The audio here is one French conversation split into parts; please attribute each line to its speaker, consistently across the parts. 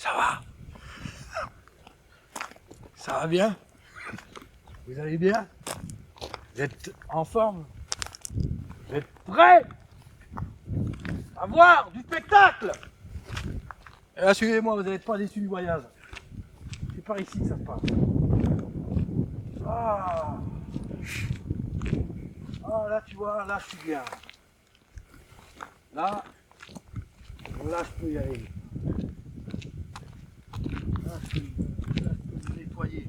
Speaker 1: Ça va? Ça va bien? Vous allez bien? Vous êtes en forme? Vous êtes prêts à voir du spectacle? Et là, suivez-moi, vous n'êtes pas déçus du voyage. C'est par ici que ça se passe. Ah, ah là, tu vois, là, je suis bien. Là, je peux y aller. Là, je peux me nettoyer.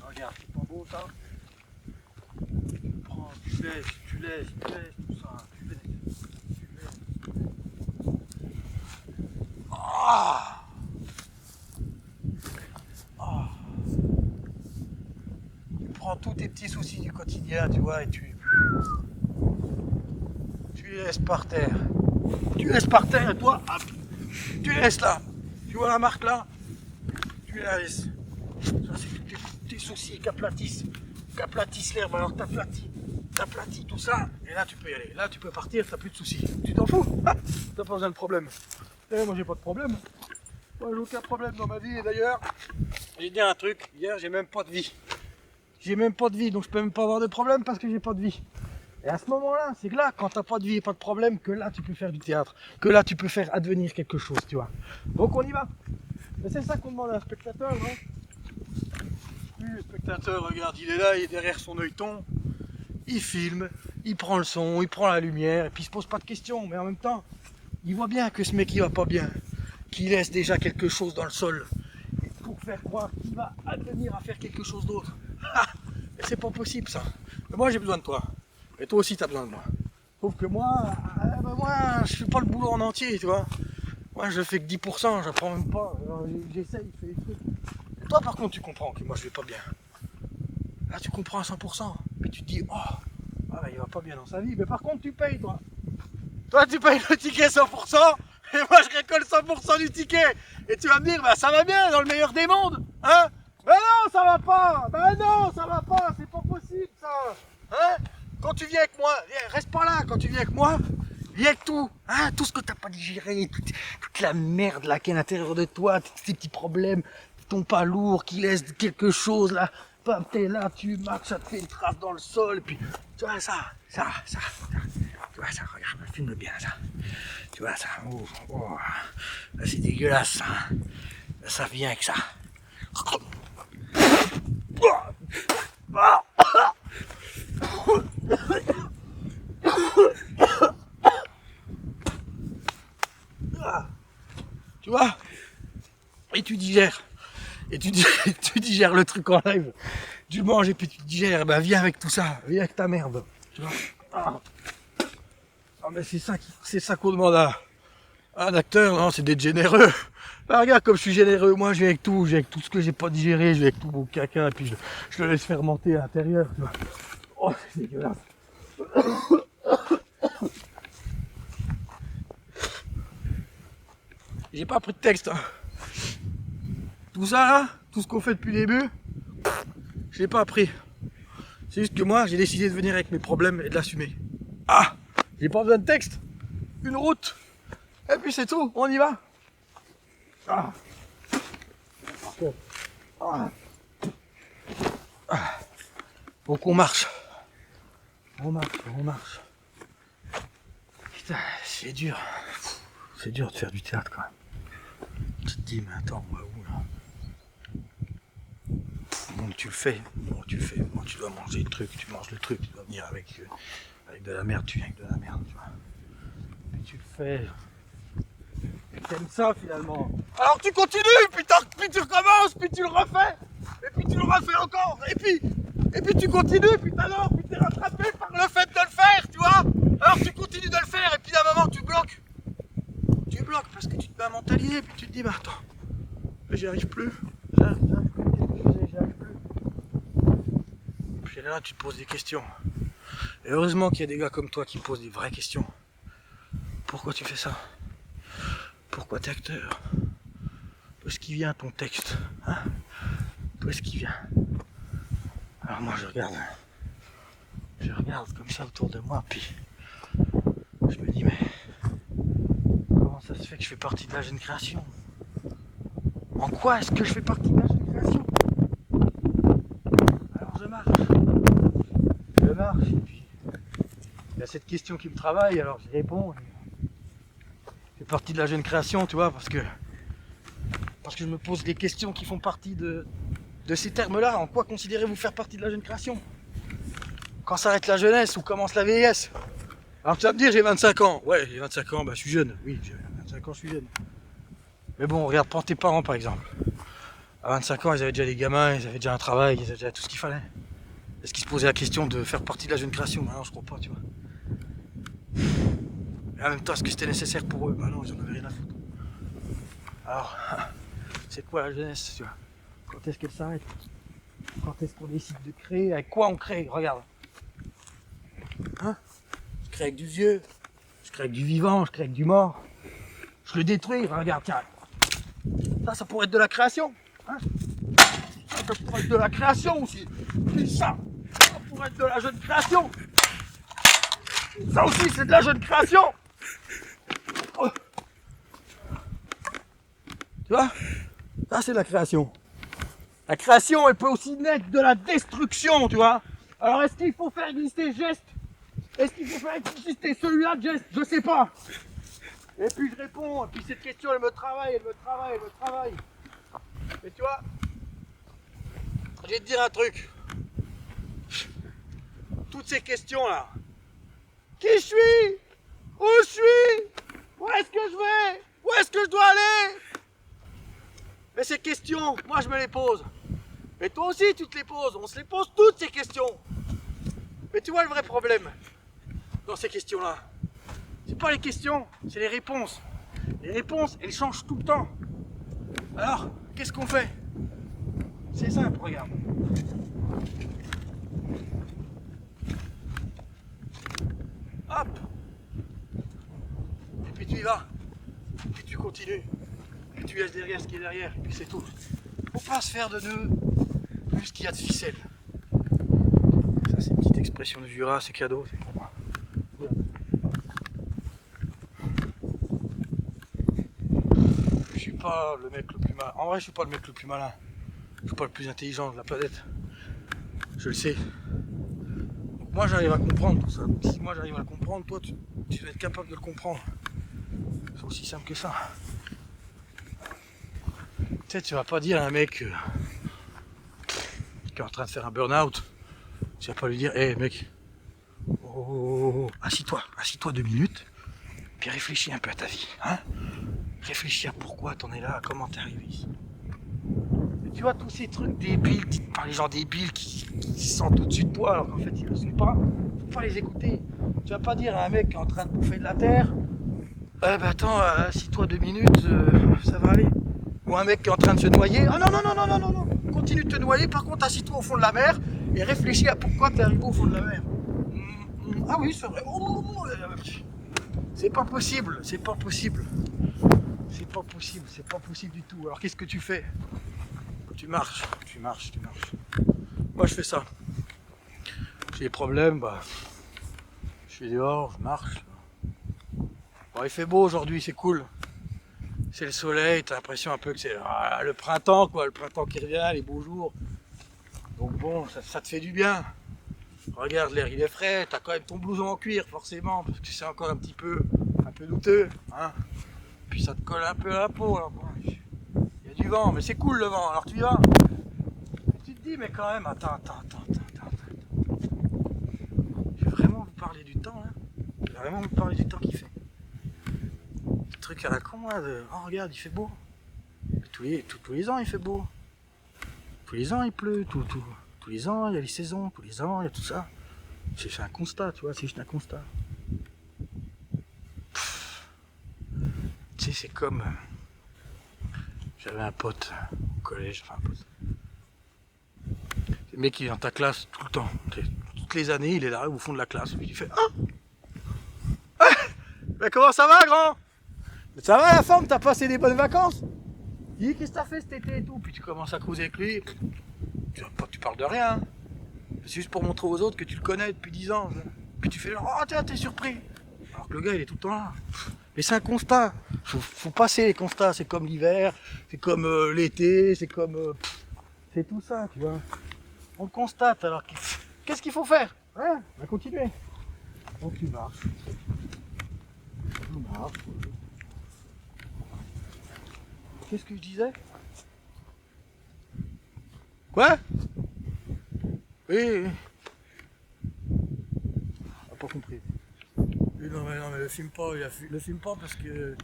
Speaker 1: Regarde, c'est pas beau ça? Tu prends, tu laisses tout ça. Tu laisses. Ah! Ah! Tu prends tous tes petits soucis du quotidien, tu vois, et tu les laisses par terre. Tu laisses par terre et toi, hop, tu les laisses là. Tu vois la marque là? Tu la laisses. Ça c'est tous tes soucis qui aplatissent l'herbe. Alors t'aplatis tout ça, et là tu peux y aller. Là tu peux partir, t'as plus de soucis. Tu t'en fous? T'as pas besoin de problème. Et moi j'ai pas de problème. Moi j'ai aucun problème dans ma vie. Et d'ailleurs, j'ai dit un truc, hier j'ai même pas de vie. J'ai même pas de vie, donc je peux même pas avoir de problème parce que j'ai pas de vie. Et à ce moment-là, c'est que là, quand t'as pas de vie et pas de problème, que là tu peux faire du théâtre, que là tu peux faire advenir quelque chose, tu vois. Donc on y va. Mais c'est ça qu'on demande à un spectateur, non? Le spectateur, regarde, il est là, il est derrière son œilleton, il filme, il prend le son, il prend la lumière, et puis il se pose pas de questions, mais en même temps, il voit bien que ce mec il va pas bien, qu'il laisse déjà quelque chose dans le sol, pour faire croire qu'il va advenir à faire quelque chose d'autre. Et c'est pas possible ça. Mais moi j'ai besoin de toi. Et toi aussi tu as besoin de moi. Sauf que moi, je fais pas le boulot en entier, tu vois. Moi je fais que 10%, j'apprends même pas. J'essaye, je fais des trucs. Et toi par contre tu comprends que moi je vais pas bien. Là tu comprends à 100%. Mais tu te dis, oh, ah, bah, il va pas bien dans sa vie. Mais par contre tu payes toi. Toi tu payes le ticket 100%. Et moi je récolte 100% du ticket. Et tu vas me dire, bah ça va bien dans le meilleur des mondes. Hein? Ben non, ça va pas. Ben non, ça va pas. C'est pas possible ça. Hein? Quand tu viens avec moi, reste pas là. Quand tu viens avec moi, viens avec tout. Hein? Tout ce que t'as pas digéré, toute la merde là qui est à l'intérieur de toi, tous ces petits problèmes qui tombent pas lourds, qui laissent quelque chose là. Bam, t'es là, tu marches, ça te fait une trace dans le sol. Et puis, tu vois ça. Tu vois ça, regarde, filme bien ça. Tu vois ça. Oh, oh. C'est dégueulasse ça. Ça vient avec ça. Tu vois? Et tu digères. Et tu digères le truc en live. Tu le manges et puis tu digères. Ben viens avec tout ça. Viens avec ta merde. Tu vois? Ah, mais c'est ça qu'on demande à un acteur, non? C'est d'être généreux. Ben, regarde comme je suis généreux. Moi, je viens avec tout. Je viens avec tout ce que j'ai pas digéré. Je viens avec tout mon caca. Et puis je le laisse fermenter à l'intérieur. Tu vois? Oh, c'est dégueulasse. J'ai pas pris de texte. Hein. Tout ça, là, tout ce qu'on fait depuis le début, je l'ai pas appris. C'est juste que moi, j'ai décidé de venir avec mes problèmes et de l'assumer. Ah, j'ai pas besoin de texte. Une route. Et puis c'est tout, on y va. Ah. Ah. Ah. Donc on marche. On marche. Putain, c'est dur. C'est dur de faire du théâtre quand même. Tu te dis, mais attends, on va où là? Donc tu le fais. Bon, tu dois manger le truc, tu manges le truc, tu dois venir avec de la merde, tu viens avec de la merde, tu vois. Puis tu le fais. Et t'aimes ça finalement. Alors tu continues, puis tu recommences, puis tu le refais, et puis tu le refais encore, et puis tu continues, puis alors, puis t'es rattrapé par le fait de le faire, tu vois. Alors tu continues de le faire, et puis à un moment tu bloques. Tu bloques parce que tu te mets à mentaliser, puis tu te dis, bah attends, j'y arrive plus. J'y arrive plus. Puis là, tu te poses des questions. Et heureusement qu'il y a des gars comme toi qui posent des vraies questions. Pourquoi tu fais ça? Pourquoi t'es acteur? D'où est-ce qu'il vient ton texte? Hein? D'où est-ce qu'il vient? Alors moi je regarde comme ça autour de moi, puis je me dis, mais comment ça se fait que je fais partie de la jeune création? En quoi est-ce que je fais partie de la génération? Alors je marche, et puis il y a cette question qui me travaille, alors j'y réponds. Je fais partie de la jeune création, tu vois, parce que je me pose des questions qui font partie de ces termes-là. En quoi considérez-vous faire partie de la jeune création? Quand s'arrête la jeunesse ou commence la vieillesse? Alors tu vas me dire, j'ai 25 ans. Ouais, j'ai 25 ans, bah je suis jeune. Oui, j'ai 25 ans, je suis jeune. Mais bon, regarde, prends tes parents par exemple. À 25 ans, ils avaient déjà des gamins, ils avaient déjà un travail, ils avaient déjà tout ce qu'il fallait. Est-ce qu'ils se posaient la question de faire partie de la jeune création? Bah non, je crois pas, tu vois. Et en même temps, est-ce que c'était nécessaire pour eux? Bah non, ils en avaient rien à foutre. Alors, c'est quoi la jeunesse, tu vois? Quand est-ce qu'elle s'arrête? Quand est-ce qu'on décide de créer? Avec quoi on crée? Regarde. Hein? Je crée avec du vieux, je crée avec du vivant, je crée avec du mort. Je le détruis, regarde, tiens. Ça pourrait être de la création. Hein? Ça pourrait être de la création aussi. Et ça pourrait être de la jeune création. Ça aussi, c'est de la jeune création. Oh. Tu vois? Ça, c'est de la création. La création, elle peut aussi naître de la destruction, tu vois. Alors, est-ce qu'il faut faire exister geste? Est-ce qu'il faut faire exister celui-là de geste? Je sais pas. Et puis je réponds, et puis cette question, elle me travaille. Mais tu vois, je vais te dire un truc. Toutes ces questions-là. Qui je suis? Où je suis? Où est-ce que je vais? Où est-ce que je dois aller? Mais ces questions, moi je me les pose. Mais toi aussi tu te les poses. On se les pose toutes ces questions. Mais tu vois le vrai problème dans ces questions-là, c'est pas les questions, c'est les réponses. Les réponses, elles changent tout le temps. Alors, qu'est-ce qu'on fait? C'est simple, regarde. Hop. Et puis tu y vas. Et puis tu continues. Et puis tu laisses derrière ce qui est derrière. Et puis c'est tout. Faut pas se faire de nœuds plus qu'il y a de ficelles. Ça, c'est une petite expression du Jura, c'est cadeau, c'est pour moi. Je suis pas le mec le plus malin. En vrai, je suis pas le mec le plus malin. Je suis pas le plus intelligent de la planète. Je le sais. Donc moi, j'arrive à comprendre tout ça. Donc si moi j'arrive à le comprendre, toi, tu dois être capable de le comprendre. C'est aussi simple que ça. Tu sais, tu vas pas dire à un mec qui est en train de faire un burn-out, tu vas pas lui dire, hé hey, mec, oh, assis-toi 2 minutes, puis réfléchis un peu à ta vie, hein. Réfléchis à pourquoi t'en es là, comment t'es arrivé ici. Et tu vois tous ces trucs débiles, par les gens débiles qui se sentent au-dessus de toi alors qu'en fait ils le sont pas, faut pas les écouter. Tu vas pas dire à un mec qui est en train de bouffer de la terre, attends, assis-toi 2 minutes, ça va aller. Ou un mec qui est en train de se noyer, ah non, continue de te noyer, par contre assis-toi au fond de la mer et réfléchis à pourquoi t'es arrivé au fond de la mer. Ah oui, c'est vrai. C'est pas possible, c'est pas possible du tout. Alors qu'est-ce que tu fais? Tu marches. Moi je fais ça. J'ai des problèmes, je suis dehors, je marche. Bon, il fait beau aujourd'hui, c'est cool. C'est le soleil, t'as l'impression un peu que c'est le printemps, quoi, le printemps qui revient, les beaux jours. Donc bon, ça te fait du bien. Regarde, l'air il est frais, t'as quand même ton blouson en cuir forcément, parce que c'est encore un peu douteux, hein. Puis ça te colle un peu à la peau, alors bon, il y a du vent, mais c'est cool le vent, alors tu y vas. Et tu te dis, mais quand même, attends. Je vais vraiment vous parler du temps, là. Je vais vraiment vous parler du temps qu'il fait. Le truc à la con, là, oh regarde, il fait beau. Tous les ans, il fait beau. Tous les ans, il pleut, tous les ans, il y a les saisons, tous les ans, il y a tout ça. J'ai fait un constat, tu vois, c'est juste un constat. Tu sais, c'est comme... J'avais un pote au collège, enfin un pote. Le mec qui est dans ta classe tout le temps. Toutes les années, il est là au fond de la classe. Puis il fait ah mais comment ça va, grand? Mais ça va la forme, t'as passé des bonnes vacances? Il dit qu'est-ce que t'as fait cet été et tout. Puis tu commences à causer avec lui. Tu parles de rien. C'est juste pour montrer aux autres que tu le connais depuis 10 ans. Puis tu fais genre, oh tiens, t'es surpris. Alors que le gars, il est tout le temps là. Et c'est un constat. Faut passer les constats. C'est comme l'hiver, c'est comme l'été, c'est comme... c'est tout ça, tu vois. On le constate. Alors qu'est-ce qu'il faut faire? Ouais, on va continuer. Donc tu marches. Tu marches. Qu'est-ce que je disais? Quoi? Oui. Ah, pas compris. Oui, non mais le filme pas, le filme pas parce que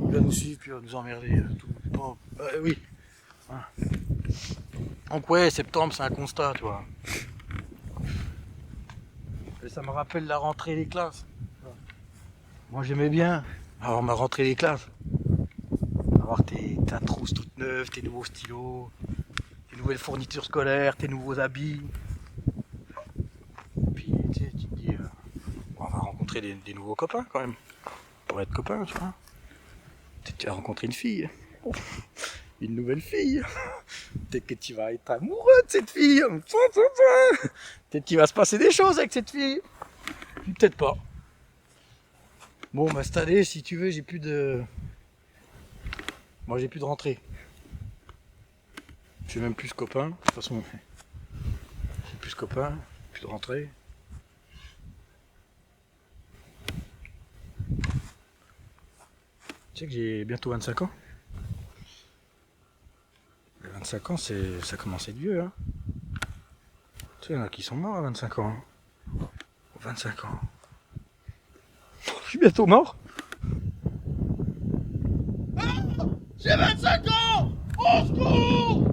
Speaker 1: il va nous suivre puis il va nous emmerder. Tout. Bon, oui. Ah. Donc ouais, septembre c'est un constat, tu vois. Et ça me rappelle la rentrée des classes. Moi j'aimais bien avoir ma rentrée des classes. Avoir ta trousse toute neuve, tes nouveaux stylos, tes nouvelles fournitures scolaires, tes nouveaux habits. Puis tu sais, tu te dis, on va rencontrer des nouveaux copains quand même. Pour être copain, tu vois. Peut-être que tu vas rencontrer une fille. Une nouvelle fille. Peut-être que tu vas être amoureux de cette fille. Peut-être qu'il va se passer des choses avec cette fille. Puis peut-être pas. Bon, bah cette année, si tu veux, j'ai plus de... Moi, j'ai plus de rentrée. Je suis même plus copain. De toute façon, j'ai plus copain, plus de rentrée. Tu sais que j'ai bientôt 25 ans. 25 ans, ça commence à être vieux, hein. Tu sais, il y en a qui sont morts à 25 ans. 25 ans. Je suis bientôt mort. Ah, j'ai 25 ans! Au secours!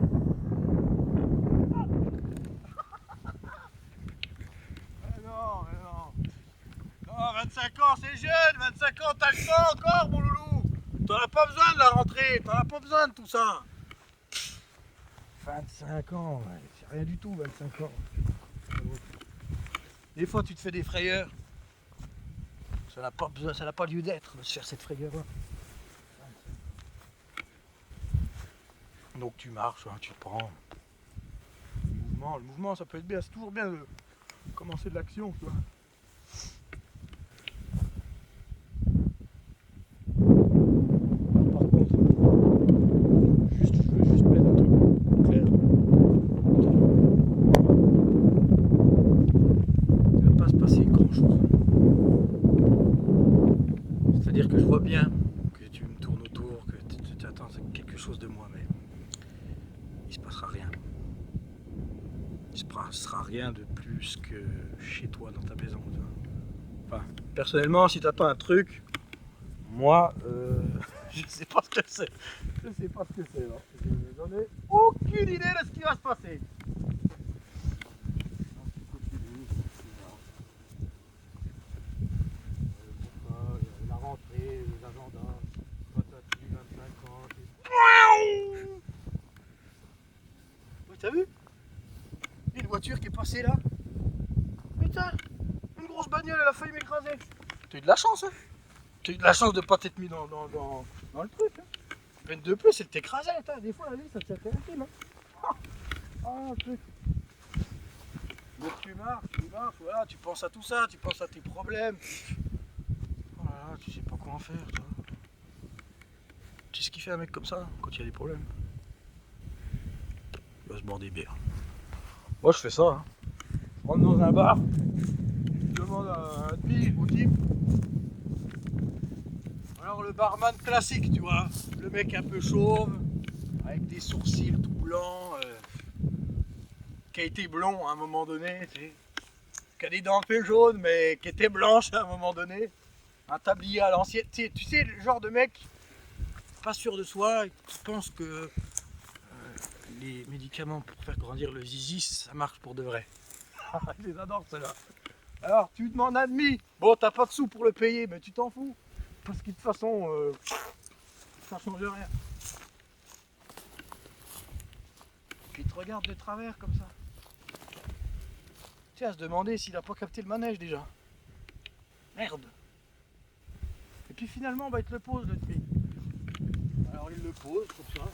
Speaker 1: Mais non. Non, 25 ans, c'est jeune. 25 ans, t'as le temps encore, mon loulou. T'en as pas besoin de la rentrée. T'en as pas besoin de tout ça. 25 ans, ouais, c'est rien du tout, 25 ans. Des fois, tu te fais des frayeurs. Ça n'a pas besoin, ça n'a pas lieu d'être de se faire cette frayeur-là. Donc tu marches, hein, tu te prends. Le mouvement, ça peut être bien. C'est toujours bien de commencer de l'action, tu vois. Par contre, je veux juste mettre un truc clair. Il ne va pas se passer grand-chose. C'est-à-dire que je vois bien que tu me tournes autour, que tu attends quelque chose de moi, mais il se passera rien. Il se passera rien de plus que chez toi, dans ta maison. Enfin, personnellement, si tu attends un truc, moi, je sais pas ce que c'est. Je sais pas ce que c'est. J'en ai aucune idée de ce qui va se passer. La rentrée, les agendas, patati, 25 ans. Ouais, t'as vu? Il y a une voiture qui est passée là. Putain, une grosse bagnole, elle a failli m'écraser. T'as eu de la chance, hein? T'as eu de la chance de pas t'être mis dans le truc. Hein. Peine de plus, elle t'écrasait. Des fois, la vie, ça te fait intime. Hein. Ah, le truc. Donc tu marches, voilà, tu penses à tout ça, tu penses à tes problèmes. Oh là là, tu sais pas comment faire, toi. Tu sais ce qu'il fait un mec comme ça quand il y a des problèmes? Il va se boire des bières. Moi je fais ça. Hein. Je rentre dans un bar, je demande un demi au type. Alors le barman classique, tu vois, le mec un peu chauve, avec des sourcils tout blancs, qui a été blond à un moment donné, tu sais, qui a des dents un peu jaunes, mais qui était blanche à un moment donné, un tablier à l'ancienne, tu sais, le genre de mec pas sûr de soi, qui pense que les médicaments pour faire grandir le zizi, ça marche pour de vrai. Je les adore ceux-là. Alors tu demandes un demi, bon t'as pas de sous pour le payer, mais tu t'en fous, parce que de toute façon, ça change rien. Puis il te regarde de travers comme ça. Tu sais, à se demander s'il a pas capté le manège déjà. Merde. Et puis finalement, bah, il te le pose le demi. Alors il le pose comme ça.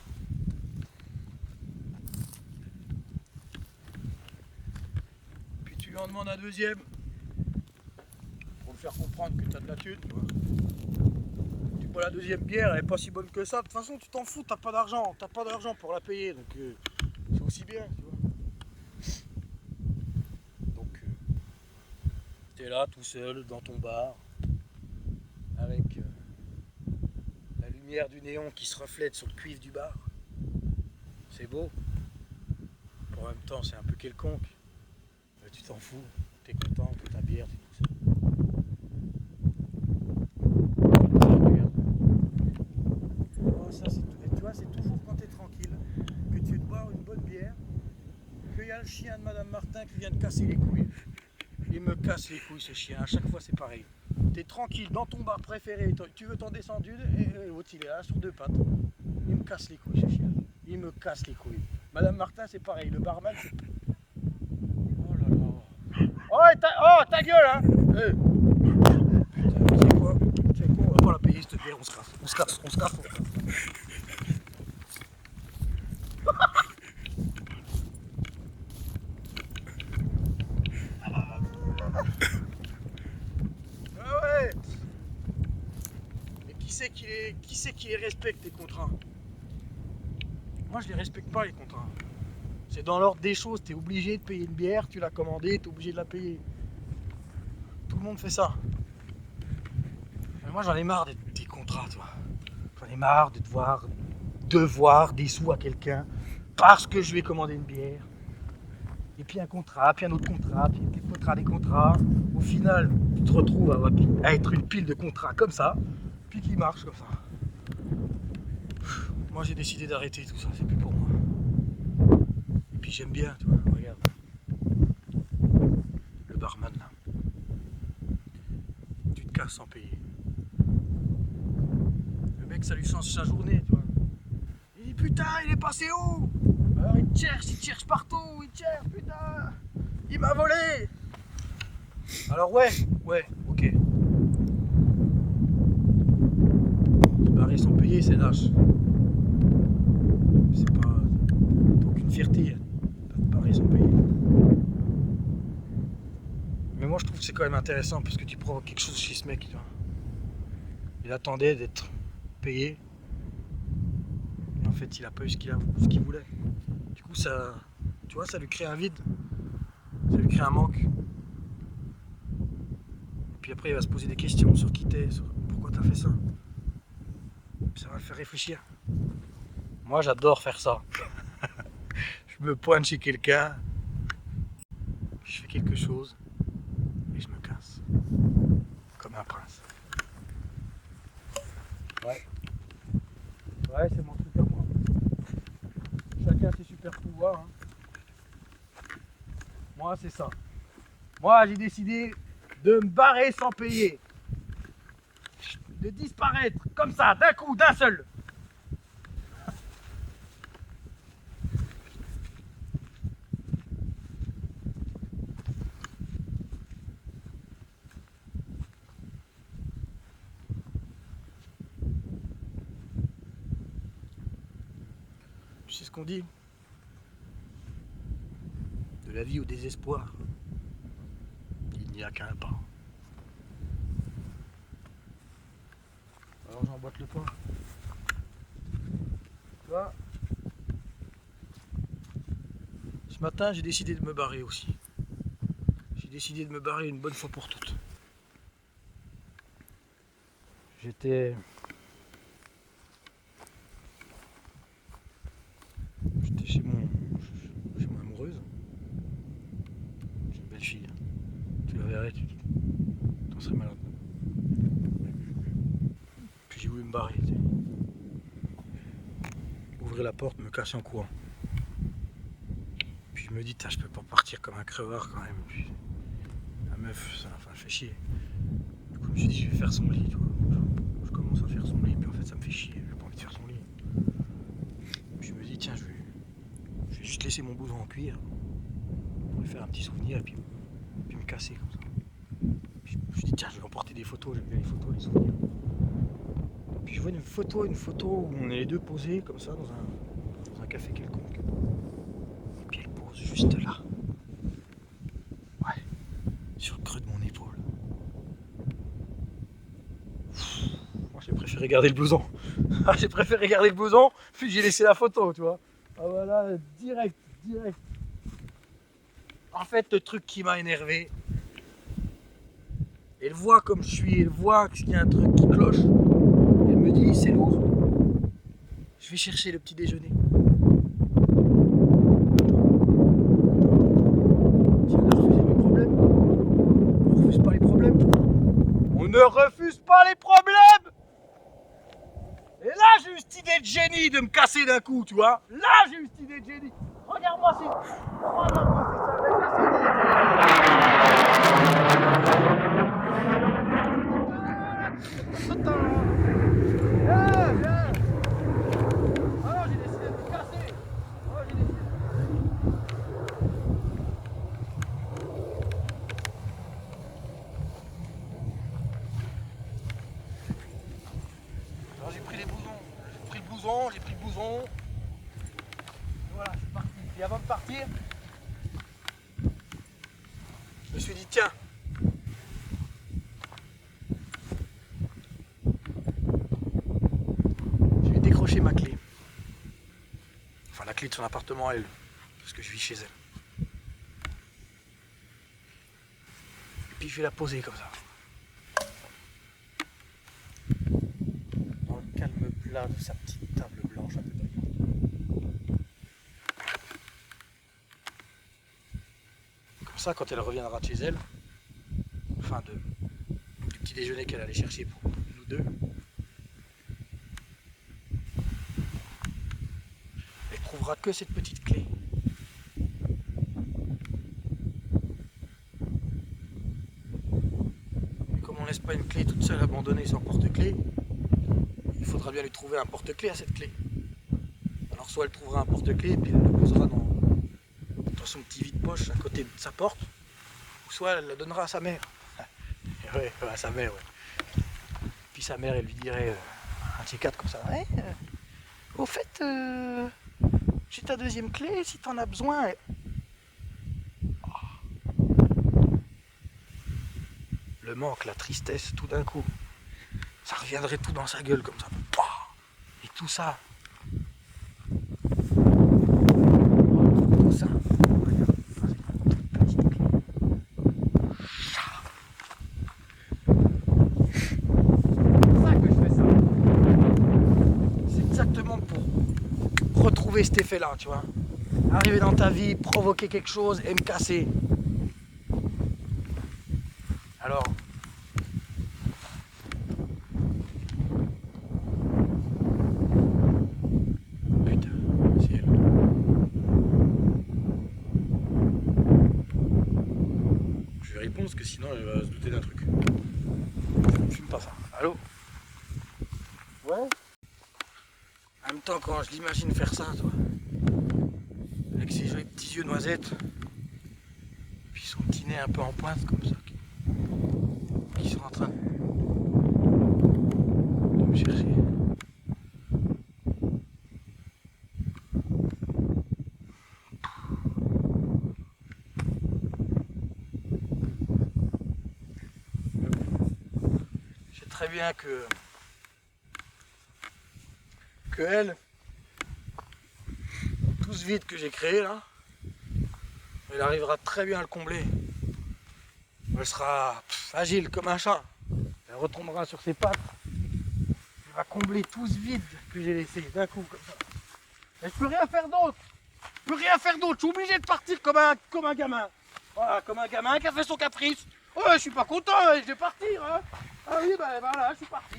Speaker 1: Puis tu lui en demandes un deuxième. Pour me faire comprendre que tu as de la thune, tu vois. Bon, la deuxième bière, elle est pas si bonne que ça. De toute façon, tu t'en fous, t'as pas d'argent pour la payer, donc c'est aussi bien, tu vois. Donc, t'es là tout seul dans ton bar, avec la lumière du néon qui se reflète sur le cuivre du bar. C'est beau. En même temps, c'est un peu quelconque. Mais tu t'en fous, t'es content de ta bière, t'es tout seul. Regarde. Oh, ça, c'est tout. Et tu vois, c'est toujours quand t'es tranquille que tu veux te boire une bonne bière, qu'il y a le chien de Madame Martin qui vient de casser les couilles. Il me casse les couilles, ce chien. À chaque fois, c'est pareil. T'es tranquille dans ton bar préféré, tu veux t'en descendre une, et l'autre, il est là sur deux pattes. Il me casse les couilles, ce chien. Il me casse les couilles. Madame Martin, c'est pareil. Le barman, c'est... Oh là là. Oh, ta gueule, hein. Putain, c'est quoi? On va pas la payer, cette bière, on se casse. Ah ouais. Mais qui c'est qui les respecte, les contrats? Moi, je les respecte pas, les contrats. C'est dans l'ordre des choses, t'es obligé de payer une bière, tu l'as commandée, t'es obligé de la payer. Tout le monde fait ça. Mais moi, j'en ai marre des contrats, toi. J'en ai marre de devoir des sous à quelqu'un parce que je lui ai commandé une bière. Et puis un contrat, puis un autre contrat, puis des contrats. Au final, tu te retrouves à être une pile de contrats comme ça, puis qui marchent comme ça. Moi, j'ai décidé d'arrêter tout ça, c'est plus pour moi. Et puis j'aime bien, tu vois, regarde. Le barman, là. Tu te casses sans payer. Le mec, ça lui change sa journée, tu vois. Il dit, putain, il est passé où? Alors il te cherche partout, putain, il m'a volé. Alors ouais, ok. Se barrer sans payer, c'est lâche. C'est pas... T'as aucune fierté de te barrer sans payer. Mais moi je trouve que c'est quand même intéressant parce que tu provoques quelque chose chez ce mec, tu vois. Il attendait d'être payé. Et en fait il a pas eu ce qu'il voulait. Du coup ça... Tu vois, ça lui crée un vide. Ça lui crée un manque. Et puis après il va se poser des questions sur qui t'es, sur pourquoi t'as fait ça. Ça va le faire réfléchir. Moi j'adore faire ça. Je me pointe chez quelqu'un, je fais quelque chose et je me casse. Comme un prince. Ouais. Ouais, c'est mon truc à moi. Chacun ses super pouvoirs. Hein. Moi c'est ça. Moi j'ai décidé de me barrer sans payer. De disparaître comme ça, d'un coup, d'un seul. Tu sais ce qu'on dit? De la vie au désespoir, il n'y a qu'un pas. Alors j'emboîte le pas. Tu vois, ce matin j'ai décidé de me barrer aussi. J'ai décidé de me barrer une bonne fois pour toutes. J'étais chez mon amoureuse. C'est une belle fille. Tu la verrais, tu t'en serais malade. Puis j'ai voulu me barrer. Tu sais. Ouvrir la porte, me casser en courant. Puis je me dis, je peux pas partir comme un crevard quand même. Puis, la meuf, ça me fait chier. Du coup, je me suis dit, je vais faire son lit. Tu vois. Je commence à faire son lit, puis en fait, ça me fait chier. J'ai pas envie de faire son lit. Puis je me dis, tiens, je vais juste laisser mon blouson en cuir pour lui faire un petit souvenir et puis me casser comme ça. Puis je me suis dit, tiens, je vais emporter des photos, j'aime bien les photos, les souvenirs. Puis je vois une photo où on est les deux posés comme ça dans un café quelconque. Et puis elle pose juste là. Ouais, sur le creux de mon épaule. Moi j'ai préféré préféré garder le blouson. Ah, j'ai préféré garder le blouson, puis j'ai laissé la photo, tu vois. Ah voilà, direct. En fait, le truc qui m'a énervé, elle voit comme je suis, elle voit qu'il y a un truc qui cloche. Elle me dit, c'est lourd. Je vais chercher le petit déjeuner. Tu vas refuser mes problèmes. On refuse pas les problèmes. On ne refuse pas les problèmes. Et là, j'ai eu cette idée de génie de me casser d'un coup, tu vois. Là, j'ai eu cette idée de génie. Regarde-moi, c'est ça. J'ai pris les blousons, j'ai pris le blouson. Et voilà, je suis parti. Et avant de partir, je me suis dit tiens, je vais décrocher ma clé. Enfin la clé de son appartement à elle, parce que je vis chez elle. Et puis je vais la poser comme ça. Calme plat de sa petite table blanche un peu brillante. Comme ça, quand elle reviendra de chez elle, enfin du petit déjeuner qu'elle allait chercher pour nous deux, elle trouvera que cette petite clé. Et comme on laisse pas une clé toute seule abandonnée sans porte-clé, il faudra bien lui trouver un porte-clé à cette clé. Alors soit elle trouvera un porte-clé et puis elle le posera dans son petit vide-poche à côté de sa porte, ou soit elle la donnera à sa mère. Ouais, à sa mère, ouais. Puis sa mère, elle lui dirait un de ces quatre comme ça. Ouais, au fait, j'ai ta deuxième clé si t'en as besoin. Oh. Le manque, la tristesse, tout d'un coup. Ça reviendrait tout dans sa gueule comme ça. Et tout ça. Tout ça. C'est ça que je fais ça. C'est exactement pour retrouver cet effet-là, tu vois. Arriver dans ta vie, provoquer quelque chose et me casser. Alors. Parce que sinon elle va se douter d'un truc. Je fume pas ça. Allô? Ouais? En même temps, quand je l'imagine faire ça, toi, avec ses jolis petits yeux noisettes, puis son petit nez un peu en pointe comme ça, qui sont en train de me chercher. Très bien que elle, tout ce vide que j'ai créé là, elle arrivera très bien à le combler. Elle sera agile comme un chat. Elle retombera sur ses pattes. Elle va combler tout ce vide que j'ai laissé d'un coup comme ça. Et je peux rien faire d'autre. Je peux rien faire d'autre. Je suis obligé de partir comme un gamin. Voilà, comme un gamin qui a fait son caprice. Ouais, je suis pas content, je vais partir. Hein. Ah oui, ben voilà, je suis parti.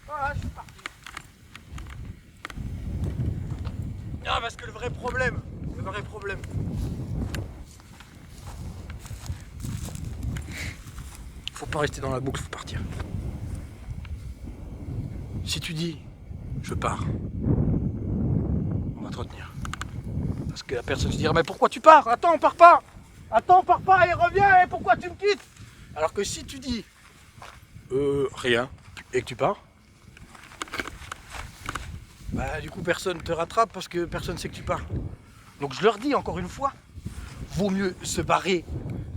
Speaker 1: Voilà, je suis parti. Non, parce que le vrai problème, faut pas rester dans la boucle, faut partir. Si tu dis, je pars, on va te retenir. Parce que la personne se dira, mais pourquoi tu pars? Attends, pars pas. Attends, pars pas et reviens, et pourquoi tu me quittes? Alors que si tu dis, rien, et que tu pars, bah du coup personne te rattrape parce que personne sait que tu pars. Donc je leur dis encore une fois, vaut mieux se barrer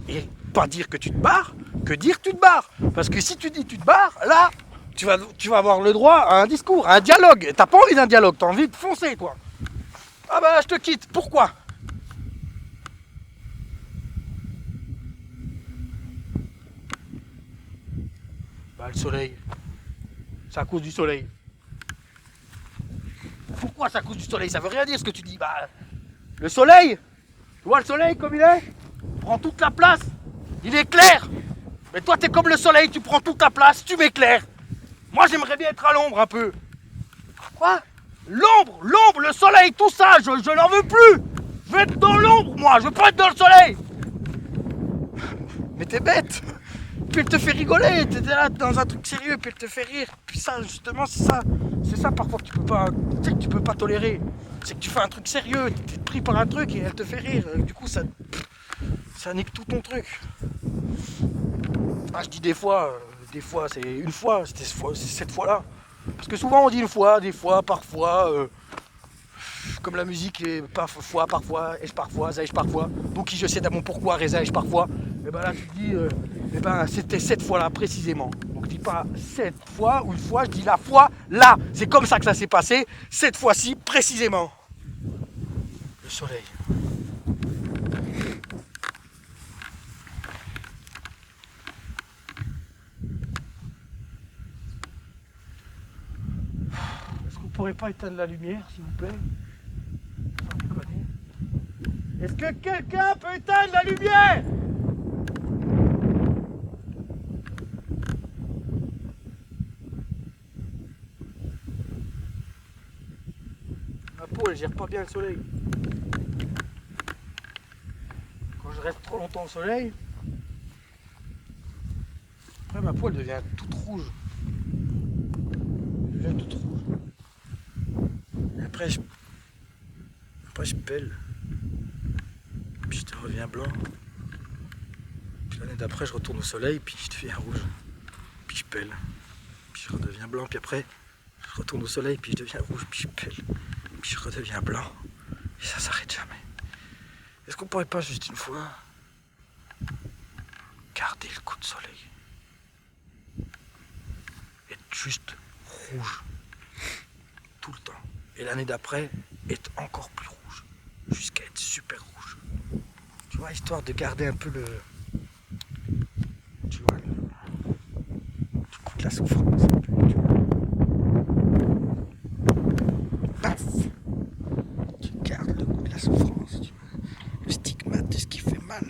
Speaker 1: et pas dire que tu te barres que dire que tu te barres. Parce que si tu dis tu te barres, là, tu vas avoir le droit à un discours, à un dialogue. T'as pas envie d'un dialogue, t'as envie de foncer, toi. Ah bah, je te quitte. Pourquoi? Bah, le soleil. C'est à cause du soleil. Pourquoi c'est à cause du soleil? Ça veut rien dire ce que tu dis. Bah, le soleil, tu vois le soleil comme il est? Il prend toute la place. Il éclaire. Mais toi, t'es comme le soleil, tu prends toute la place, tu m'éclaires. Moi, j'aimerais bien être à l'ombre un peu. Quoi? L'ombre, le soleil, tout ça, je n'en veux plus. Je veux être dans l'ombre, moi, je veux pas être dans le soleil. Mais t'es bête. Puis elle te fait rigoler, t'es là dans un truc sérieux, puis elle te fait rire. Puis ça, justement, c'est ça parfois que tu peux pas, tu sais que tu peux pas tolérer. C'est que tu fais un truc sérieux, t'es pris par un truc et elle te fait rire. Du coup, ça nique tout ton truc. Ah, je dis des fois c'est une fois, c'est cette fois-là. Parce que souvent on dit une fois, des fois, parfois, comme la musique est parfois, est-je parfois, ça est-je parfois, donc qui je sais à mon pourquoi, résa-je parfois, et ben là tu te dis, et ben c'était cette fois-là précisément. Donc je dis pas cette fois ou une fois, je dis la fois là. C'est comme ça que ça s'est passé, cette fois-ci précisément. Le soleil. Est-ce qu'on pourrait pas éteindre la lumière, s'il vous plaît? Est-ce que quelqu'un peut éteindre la lumière? Ma peau, elle gère pas bien le soleil. Quand je reste trop longtemps au soleil, après ma peau, elle devient toute rouge. Elle devient toute rouge. Et après, je pèle. Puis je reviens blanc. Puis l'année d'après, je retourne au soleil, puis je deviens rouge. Puis je pèle. Puis je redeviens blanc. Puis après, je retourne au soleil, puis je deviens rouge. Puis je pèle. Puis je redeviens blanc. Et ça s'arrête jamais. Est-ce qu'on pourrait pas juste une fois garder le coup de soleil? Être juste rouge. Tout le temps. Et l'année d'après, être encore plus rouge. Jusqu'à être super rouge. Tu vois, histoire de garder un peu le... Tu vois, du coup de la souffrance. Paf! Tu gardes le goût de la souffrance. Tu vois, le stigmate de ce qui fait mal.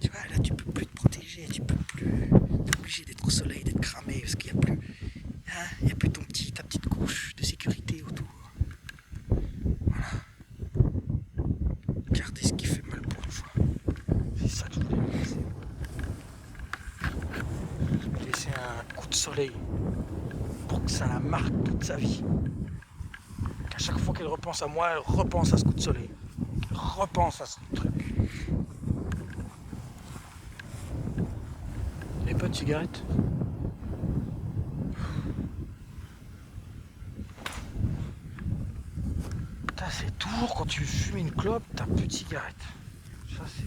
Speaker 1: Tu vois, là tu peux plus te protéger, tu peux plus... T'es obligé d'être au soleil, d'être cramé, parce qu'il n'y a plus... Hein, il n'y a plus ta petite couche de sécurité autour. Voilà. Gardez ce qui fait mal pour une fois. C'est ça que je voulais vous laisser. Laisser un coup de soleil pour que ça la marque toute sa vie. Qu'à chaque fois qu'elle repense à moi, elle repense à ce coup de soleil. Elle repense à ce truc. Et pas de cigarette? C'est toujours quand tu fumes une clope, t'as plus de cigarette. Ça c'est...